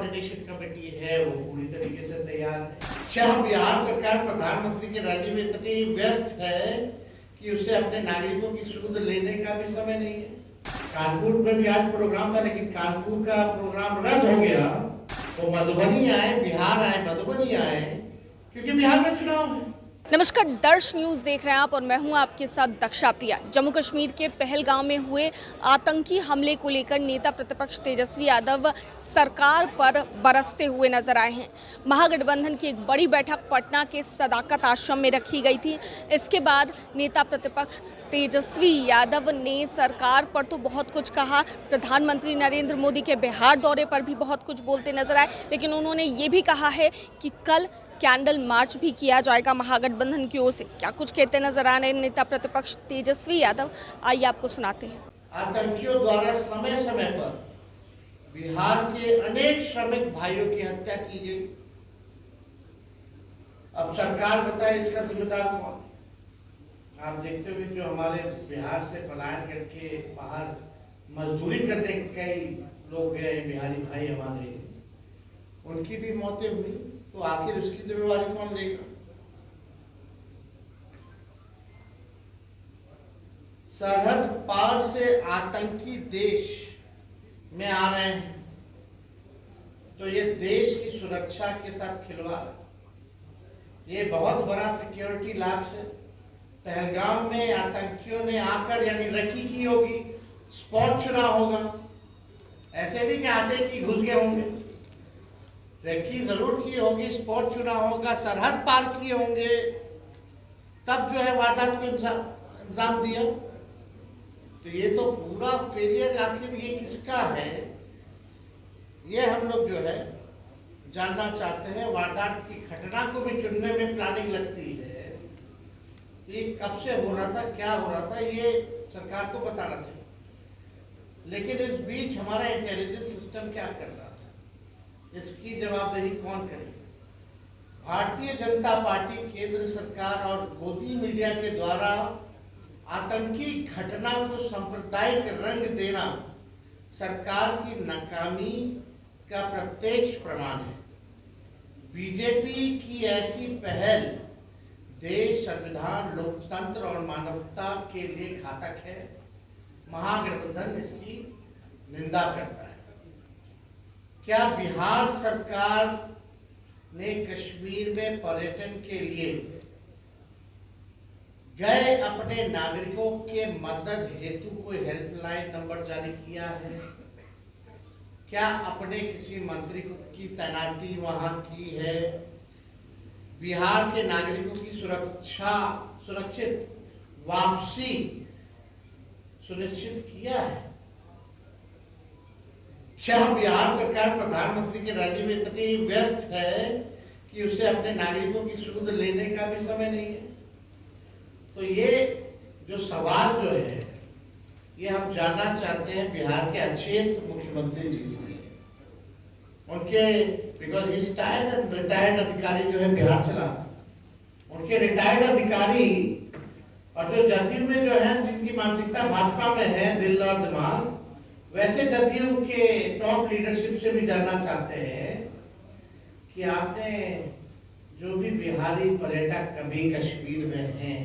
Coordination committee है वो पूरी तरीके से तैयार है। अच्छा, बिहार सरकार प्रधानमंत्री के राज्य में इतनी व्यस्त है कि उसे अपने नागरिकों की सुध लेने का भी समय नहीं है। कानपुर में भी आज प्रोग्राम था, लेकिन कानपुर का प्रोग्राम रद्द हो गया। वो मधुबनी आए, बिहार आए, मधुबनी आए, क्योंकि बिहार में चुनाव है। नमस्कार, दर्श न्यूज़ देख रहे हैं आप और मैं हूं आपके साथ दक्षा प्रिया। जम्मू कश्मीर के पहलगांव में हुए आतंकी हमले को लेकर नेता प्रतिपक्ष तेजस्वी यादव सरकार पर बरसते हुए नजर आए हैं। महागठबंधन की एक बड़ी बैठक पटना के सदाकत आश्रम में रखी गई थी। इसके बाद नेता प्रतिपक्ष तेजस्वी यादव ने सरकार पर तो बहुत कुछ कहा, प्रधानमंत्री नरेंद्र मोदी के बिहार दौरे पर भी बहुत कुछ बोलते नजर आए, लेकिन उन्होंने ये भी कहा है कि कल कैंडल मार्च भी किया जाएगा महागठबंधन की ओर से। क्या कुछ कहते नजर आ रहे नेता प्रतिपक्ष तेजस्वी यादव, आइए आपको सुनाते हैं। आतंकियों द्वारा समय समय पर बिहार के अनेक श्रमिक भाइयों की हत्या की गई। अब सरकार बताए इसका जिम्मेदार कौन? आप देखते हुए जो हमारे बिहार से पलायन करके बाहर मजदूरी करने कई लोग गए, बिहारी भाई हमारे, उनकी भी मौतें हुई, तो आखिर उसकी जिम्मेवारी कौन लेगा? सरहद पार से आतंकी देश में आ रहे हैं, तो ये देश की सुरक्षा के साथ खिलवाड़, ये बहुत बड़ा सिक्योरिटी लैप्स है। पहलगाम में आतंकियों ने आकर यानी रखी की होगी, स्पॉट चुना होगा, ऐसे नहीं कि आते कि घुस गए होंगे, रेकी जरूर की होगी, स्पॉट चुना होगा, सरहद पार किए होंगे, तब जो है वारदात को अंजाम दिया। तो ये तो पूरा फेलियर आखिर ये किसका है, ये हम लोग जो है जानना चाहते हैं। वारदात की घटना को भी चुनने में प्लानिंग लगती है, ये कब से हो रहा था, क्या हो रहा था, ये सरकार को बताना चाहिए। लेकिन इस बीच हमारा इंटेलिजेंस सिस्टम क्या कर रहा था, इसकी जवाबदेही कौन करेगा? भारतीय जनता पार्टी, केंद्र सरकार और गोदी मीडिया के द्वारा आतंकी घटना को सांप्रदायिक रंग देना सरकार की नाकामी का प्रत्यक्ष प्रमाण है। बीजेपी की ऐसी पहल देश, संविधान, लोकतंत्र और मानवता के लिए घातक है। महागठबंधन इसकी निंदा करता है। क्या बिहार सरकार ने कश्मीर में पर्यटन के लिए गए अपने नागरिकों के मदद हेतु कोई हेल्पलाइन नंबर जारी किया है? क्या अपने किसी मंत्री की तैनाती वहां की है? बिहार के नागरिकों की सुरक्षित वापसी सुनिश्चित किया है? क्या बिहार सरकार प्रधानमंत्री के राज्य में इतनी व्यस्त है कि उसे अपने नागरिकों की सुध लेने का भी समय नहीं है? तो ये जो सवाल जो है, ये हम जानना चाहते हैं बिहार के अचेत मुख्यमंत्री जी से। उनके बिकॉज रिटायर्ड अधिकारी जो है बिहार चला, उनके रिटायर्ड अधिकारी और जो जदयू में जो है जिनकी मानसिकता भाजपा में है, दिल और दिमाग, वैसे जदयू के टॉप लीडरशिप से भी जानना चाहते हैं कि आपने जो भी बिहारी पर्यटक कभी कश्मीर में हैं,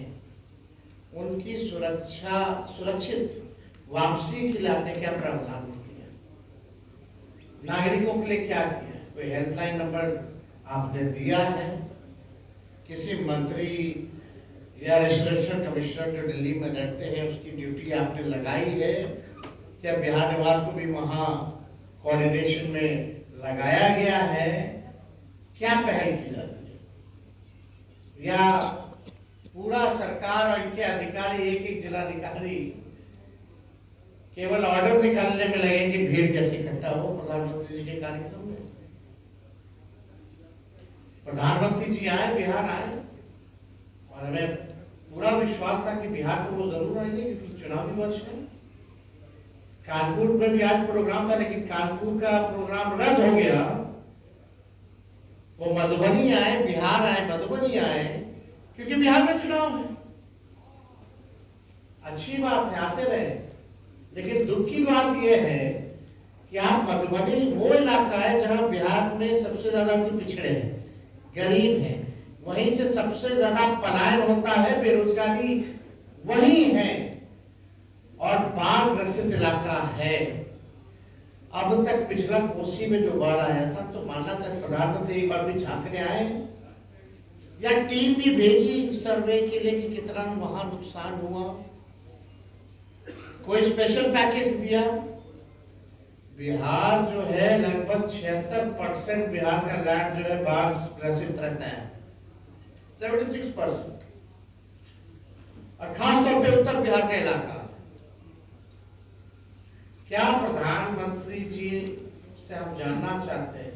उनकी सुरक्षित वापसी के लिए आपने क्या प्रावधान किया? नागरिकों के लिए क्या किया? कोई हेल्पलाइन नंबर आपने दिया है? किसी मंत्री या रेजिडेंशियल कमिश्नर जो दिल्ली में रहते हैं उसकी ड्यूटी आपने लगाई है? क्या बिहार निवास को भी वहां कोऑर्डिनेशन में लगाया गया है? क्या पहल की जाती है? या पूरा सरकार और इनके अधिकारी, एक एक जिलाधिकारी केवल ऑर्डर निकालने में लगे कि भीड़ कैसे इकट्ठा हो प्रधानमंत्री जी के कार्यक्रम में? प्रधानमंत्री जी आए, बिहार आए, और हमें पूरा विश्वास था कि बिहार को वो जरूर आएंगे क्योंकि चुनावी वर्ष है। कानपुर में भी आज प्रोग्राम था, लेकिन कानपुर का प्रोग्राम रद्द हो गया। वो मधुबनी आए, बिहार आए, मधुबनी आए, क्योंकि बिहार में चुनाव है। अच्छी बात है, आते रहे, लेकिन दुख की बात यह है कि आप मधुबनी वो इलाका है जहां बिहार में सबसे ज्यादा पिछड़े हैं, गरीब हैं, वहीं से सबसे ज्यादा पलायन होता है, बेरोजगारी वही है और बाढ़ ग्रसित इलाका है। अब तक पिछला कोसी में जो बाढ़ आया था तो मानना था प्रधानमंत्री एक बार भी झांकने आए या टीम भी भेजी सर्वे के लिए कि कितना वहां नुकसान हुआ, कोई स्पेशल पैकेज दिया। बिहार जो है लगभग 76% बिहार का लैंड जो है बाढ़ ग्रसित रहता है, 76%, और खासतौर पे उत्तर बिहार का इलाका। क्या प्रधानमंत्री जी से हम जानना चाहते हैं,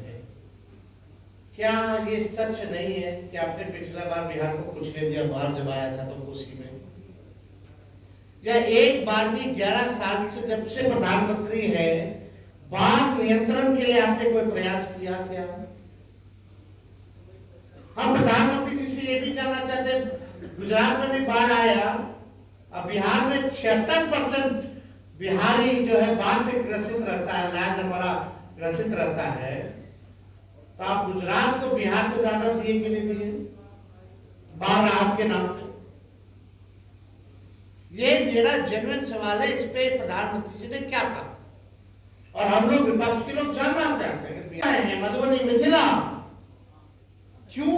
क्या ये सच नहीं है कि आपने पिछला बार बिहार को कुछ नहीं दिया बाढ़ जब आया था तो कोसी में, या एक बार भी 11 साल से जब से प्रधानमंत्री है बाढ़ नियंत्रण के लिए आपने कोई प्रयास किया क्या? हम प्रधानमंत्री जी से ये भी जानना चाहते हैं, गुजरात में भी बाढ़ आया, अब बिहार में 76% बिहारी जो है बाढ़ से ग्रसित रहता है, लैंड हमारा ग्रसित रहता है, तो आप गुजरात को बिहार से ज्यादा दिए कि नहीं दिए बाढ़ राहत के नाम पे? ये मेरा जेन्युइन सवाल है, इस पे प्रधानमंत्री जी ने क्या कहा और हम लोग विपक्ष के लोग जानना चाहते हैं। मधुबनी मिथिला क्यों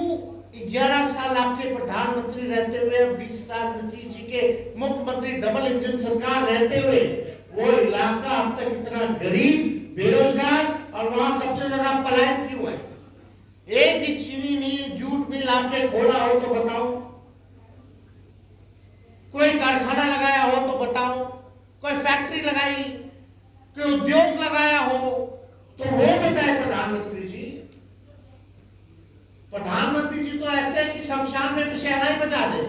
11 साल आपके प्रधानमंत्री रहते हुए, 20 साल नीतीश जी के मुख्यमंत्री, डबल इंजन सरकार रहते हुए वो इलाका अब तक इतना गरीब, बेरोजगार और वहां सबसे ज्यादा पलायन क्यों है? एक भी चीनी मिल, जूट मिल आपने खोला हो तो बताओ, कोई कारखाना लगाया हो तो बताओ, कोई फैक्ट्री लगाई, कोई उद्योग लगाया हो तो वो बताए प्रधानमंत्री जी। प्रधानमंत्री जी तो ऐसे है कि शमशान में भी शहनाई बजा दे।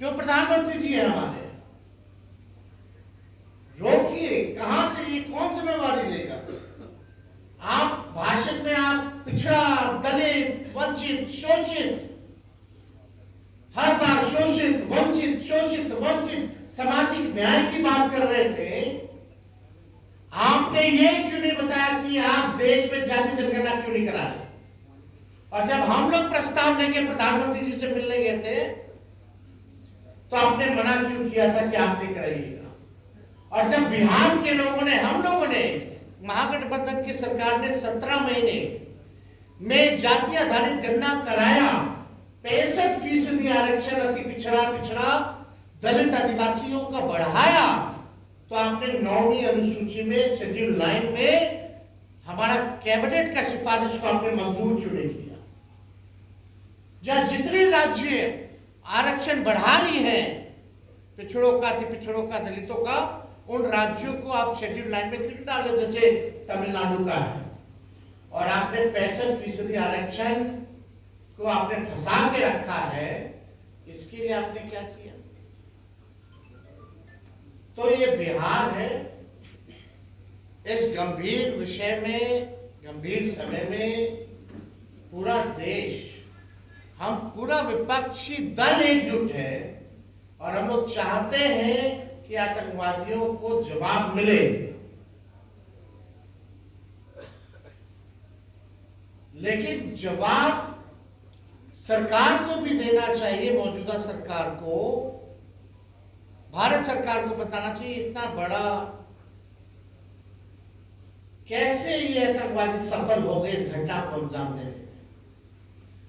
जो प्रधानमंत्री जी है हमारे, रोकिए, कहां से ये कौन जिम्मेवारी लेगा? आप भाषण में आप पिछड़ा, दलित, वंचित, शोषित, हर बार शोषित, वंचित, शोषित, वंचित, सामाजिक न्याय की बात कर रहे थे। आपने ये क्यों नहीं बताया कि आप देश में जाति जनगणना क्यों नहीं करा रहे? और जब हम लोग प्रस्ताव लेके प्रधानमंत्री जी से मिलने गए थे तो आपने मना क्यों किया था कि आप नहीं कराइएगा? और जब बिहार के लोगों ने, हम लोगों ने, महागठबंधन की सरकार ने 17 महीने में जाति आधारित गणना कराया, 65% आरक्षण अति पिछड़ा दलित आदिवासियों का बढ़ाया, तो आपने 9वीं अनुसूची में शेड्यूल 9 में हमारा कैबिनेट का सिफारिश को आपने मंजूर क्यों नहीं किया? जहां जितने राज्य आरक्षण बढ़ा रही हैं, पिछड़ों का, अति पिछड़ों का, दलितों का, उन राज्यों को आप शेड्यूल 9 में क्यों डाले, जैसे तमिलनाडु का है? और आपने 65% आरक्षण को आपने फंसा के रखा है, इसके लिए आपने क्या किया? तो ये बिहार है, इस गंभीर विषय में, गंभीर समय में पूरा देश, हम पूरा विपक्षी दल एकजुट है और हम लोग चाहते हैं कि आतंकवादियों को जवाब मिले। लेकिन जवाब सरकार को भी देना चाहिए, मौजूदा सरकार को, भारत सरकार को बताना चाहिए इतना बड़ा कैसे ये आतंकवादी सफल हो गए इस घटना को अंजाम देने में।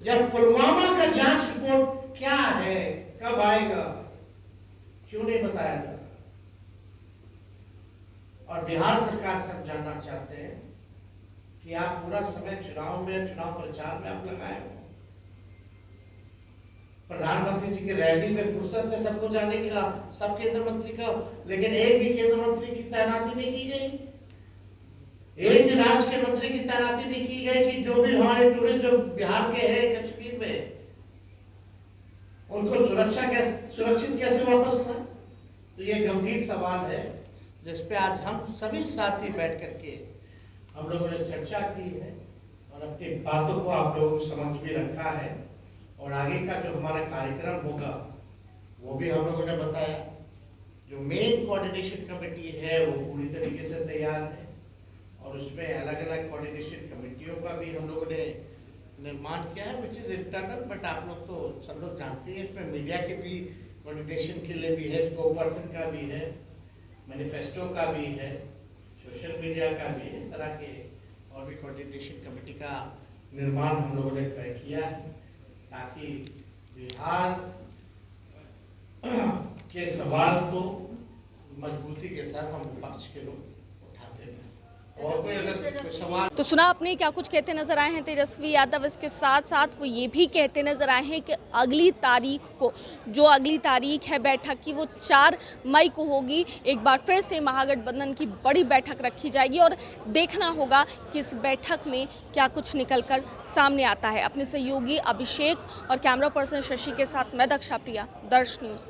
जब पुलवामा का जांच रिपोर्ट क्या है, कब आएगा, क्यों नहीं बताया गया? और बिहार सरकार से जानना चाहते हैं कि आप पूरा समय चुनाव में, चुनाव प्रचार में आप लगाए हो। प्रधानमंत्री जी की रैली में फुर्सत है सबको जाने के लिए, सब केंद्र मंत्री का, लेकिन एक भी केंद्र मंत्री की तैनाती नहीं की गई, एक भी राज्य के मंत्री की तैनाती नहीं की गई कि जो भी हमारे टूरिस्ट जो बिहार के हैं कश्मीर में, उनको सुरक्षित कैसे वापस लाए? तो ये गंभीर सवाल है जिसपे आज हम सभी साथी बैठ करके हम लोगों ने चर्चा की है और अपनी बातों को आप लोगों के समक्ष भी रखा है। और आगे का जो हमारा कार्यक्रम होगा वो भी हम लोगों ने बताया। जो मेन कोऑर्डिनेशन कमेटी है वो पूरी तरीके से तैयार है और उसमें अलग अलग कोऑर्डिनेशन कमेटियों का भी हम लोगों ने निर्माण किया है, विच इज इंटरनल, बट आप लोग तो सब लोग जानते हैं इसमें मीडिया के भी कोऑर्डिनेशन के लिए भी है, स्पोक पर्सन का भी है, मैनिफेस्टो का भी है, सोशल मीडिया का भी, इस तरह के और भी कोऑर्डिनेशन कमेटी का निर्माण हम लोगों ने तय किया है ताकि बिहार के सवाल को मजबूती के साथ हम विपक्ष के लोग उठाते हैं। और कोई अगर कोई सवाल तो सुना आपने क्या कुछ कहते नजर आए हैं तेजस्वी यादव। इसके साथ साथ वो ये भी कहते नजर आए हैं कि अगली तारीख है बैठक की वो 4 मई को होगी। एक बार फिर से महागठबंधन की बड़ी बैठक रखी जाएगी और देखना होगा कि इस बैठक में क्या कुछ निकलकर सामने आता है। अपने सहयोगी अभिषेक और कैमरा पर्सन शशि के साथ मैं दक्षा प्रिया, दर्श न्यूज़।